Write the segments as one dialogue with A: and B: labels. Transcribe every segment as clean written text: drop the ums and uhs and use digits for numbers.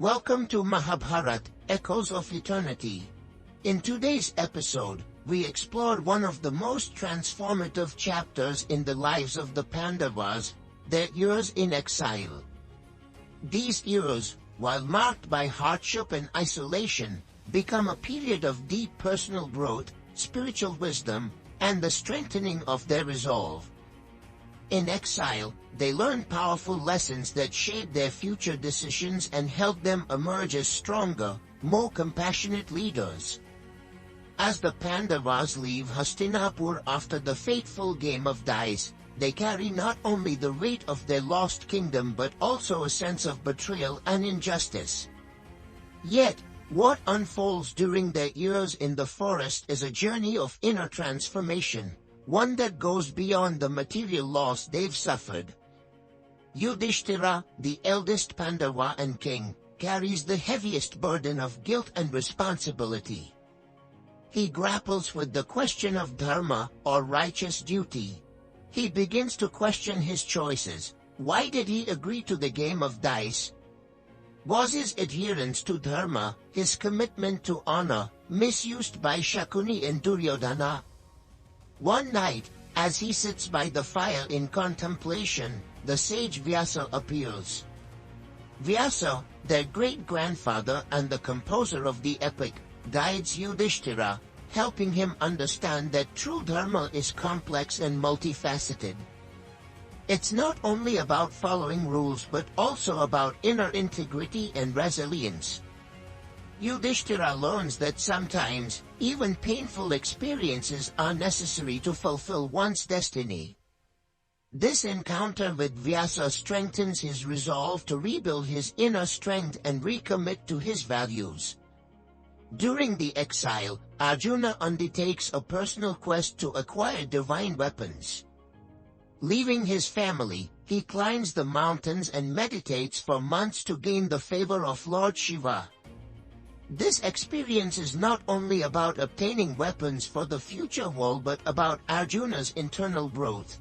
A: Welcome to Mahabharata, Echoes of Eternity. In today's episode, we explore one of the most transformative chapters in the lives of the Pandavas, their years in exile. These years, while marked by hardship and isolation, become a period of deep personal growth, spiritual wisdom, and the strengthening of their resolve. In exile, they learn powerful lessons that shape their future decisions and help them emerge as stronger, more compassionate leaders. As the Pandavas leave Hastinapur after the fateful game of dice, they carry not only the weight of their lost kingdom but also a sense of betrayal and injustice. Yet, what unfolds during their years in the forest is a journey of inner transformation, one that goes beyond the material loss they've suffered. Yudhishthira, the eldest Pandava and king, carries the heaviest burden of guilt and responsibility. He grapples with the question of Dharma, or righteous duty. He begins to question his choices. Why did he agree to the game of dice? Was his adherence to Dharma, his commitment to honor, misused by Shakuni and Duryodhana? One night, as he sits by the fire in contemplation, the sage Vyasa appears. Vyasa, their great-grandfather and the composer of the epic, guides Yudhishthira, helping him understand that true Dharma is complex and multifaceted. It's not only about following rules but also about inner integrity and resilience. Yudhishthira learns that sometimes, even painful experiences are necessary to fulfill one's destiny. This encounter with Vyasa strengthens his resolve to rebuild his inner strength and recommit to his values. During the exile, Arjuna undertakes a personal quest to acquire divine weapons. Leaving his family, he climbs the mountains and meditates for months to gain the favor of Lord Shiva. This experience is not only about obtaining weapons for the future war but about Arjuna's internal growth.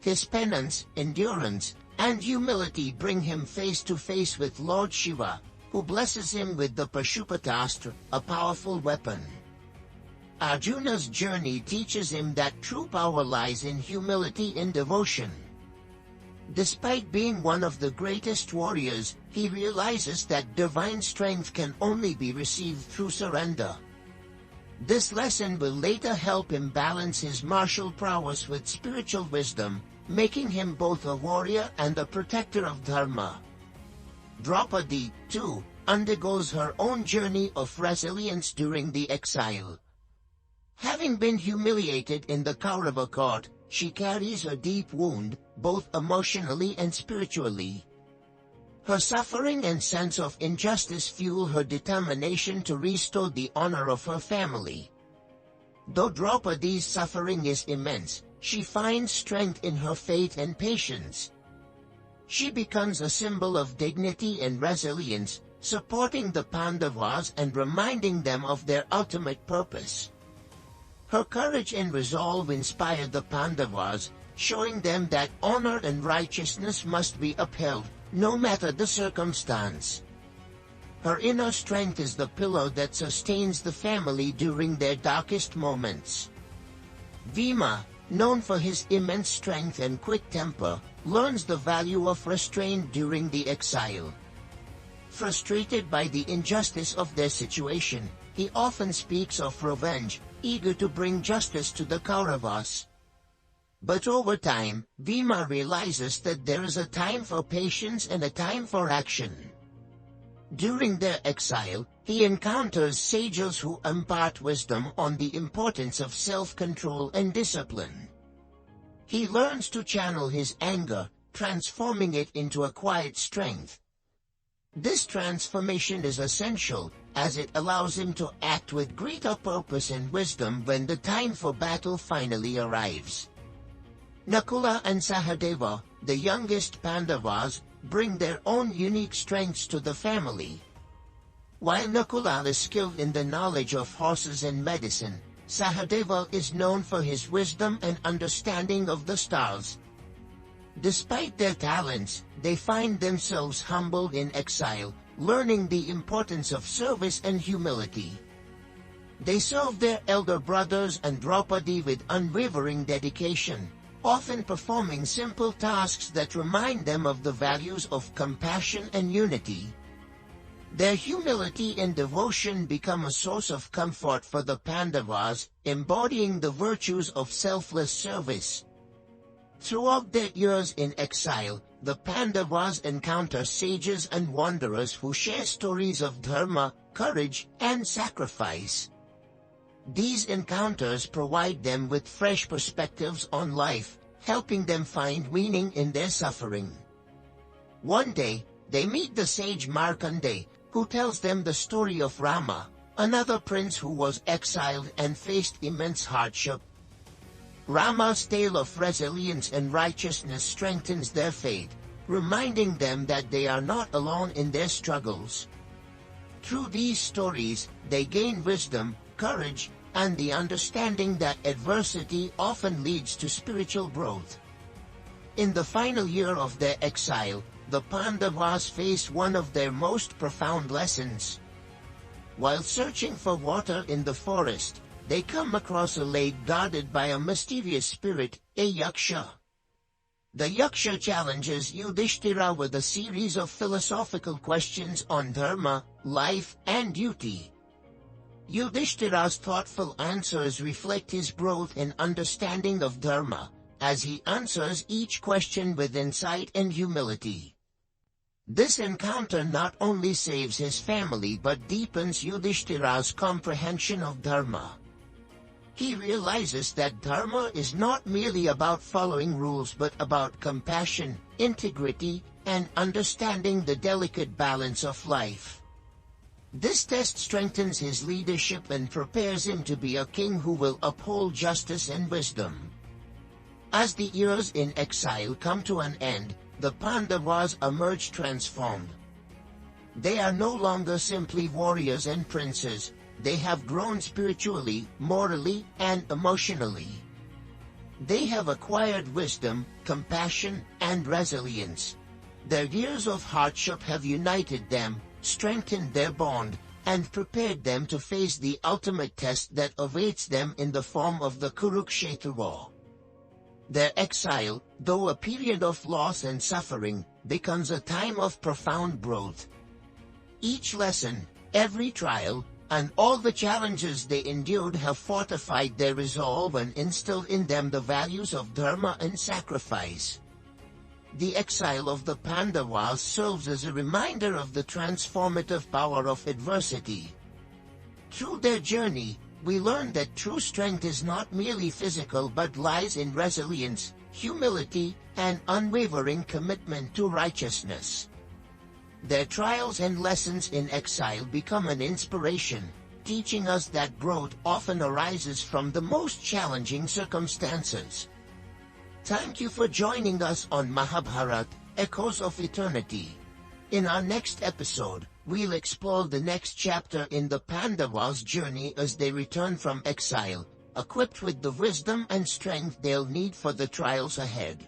A: His penance, endurance, and humility bring him face to face with Lord Shiva, who blesses him with the Pashupatastra, a powerful weapon. Arjuna's journey teaches him that true power lies in humility and devotion. Despite being one of the greatest warriors, he realizes that divine strength can only be received through surrender. This lesson will later help him balance his martial prowess with spiritual wisdom, making him both a warrior and a protector of Dharma. Draupadi, too, undergoes her own journey of resilience during the exile. Having been humiliated in the Kaurava court, she carries a deep wound, both emotionally and spiritually. Her suffering and sense of injustice fuel her determination to restore the honor of her family. Though Draupadi's suffering is immense, she finds strength in her faith and patience. She becomes a symbol of dignity and resilience, supporting the Pandavas and reminding them of their ultimate purpose. Her courage and resolve inspired the Pandavas, showing them that honor and righteousness must be upheld, no matter the circumstance. Her inner strength is the pillar that sustains the family during their darkest moments. Bhima, known for his immense strength and quick temper, learns the value of restraint during the exile. Frustrated by the injustice of their situation, he often speaks of revenge, eager to bring justice to the Kauravas. But over time, Bhima realizes that there is a time for patience and a time for action. During their exile, he encounters sages who impart wisdom on the importance of self-control and discipline. He learns to channel his anger, transforming it into a quiet strength. This transformation is essential, as it allows him to act with greater purpose and wisdom when the time for battle finally arrives. Nakula and Sahadeva, the youngest Pandavas, bring their own unique strengths to the family. While Nakula is skilled in the knowledge of horses and medicine, Sahadeva is known for his wisdom and understanding of the stars. Despite their talents, they find themselves humbled in exile, learning the importance of service and humility. They served their elder brothers and Draupadi with unwavering dedication, often performing simple tasks that remind them of the values of compassion and unity. Their humility and devotion become a source of comfort for the Pandavas, embodying the virtues of selfless service. Throughout their years in exile, the Pandavas encounter sages and wanderers who share stories of dharma, courage, and sacrifice. These encounters provide them with fresh perspectives on life, helping them find meaning in their suffering. One day, they meet the sage Markandeya, who tells them the story of Rama, another prince who was exiled and faced immense hardship. Rama's tale of resilience and righteousness strengthens their faith, reminding them that they are not alone in their struggles. Through these stories, they gain wisdom, courage, and the understanding that adversity often leads to spiritual growth. In the final year of their exile, the Pandavas face one of their most profound lessons. While searching for water in the forest, they come across a lake guarded by a mysterious spirit, a yaksha. The yaksha challenges Yudhishthira with a series of philosophical questions on dharma, life, and duty. Yudhishthira's thoughtful answers reflect his growth in understanding of dharma, as he answers each question with insight and humility. This encounter not only saves his family but deepens Yudhishthira's comprehension of dharma. He realizes that dharma is not merely about following rules but about compassion, integrity, and understanding the delicate balance of life. This test strengthens his leadership and prepares him to be a king who will uphold justice and wisdom. As the years in exile come to an end, the Pandavas emerge transformed. They are no longer simply warriors and princes, they have grown spiritually, morally, and emotionally. They have acquired wisdom, compassion, and resilience. Their years of hardship have united them, strengthened their bond, and prepared them to face the ultimate test that awaits them in the form of the Kurukshetra war. Their exile, though a period of loss and suffering, becomes a time of profound growth. Each lesson, every trial, and all the challenges they endured have fortified their resolve and instilled in them the values of dharma and sacrifice. The exile of the Pandavas serves as a reminder of the transformative power of adversity. Through their journey, we learn that true strength is not merely physical but lies in resilience, humility, and unwavering commitment to righteousness. Their trials and lessons in exile become an inspiration, teaching us that growth often arises from the most challenging circumstances. Thank you for joining us on Mahabharata, Echoes of Eternity. In our next episode, we'll explore the next chapter in the Pandavas' journey as they return from exile, equipped with the wisdom and strength they'll need for the trials ahead.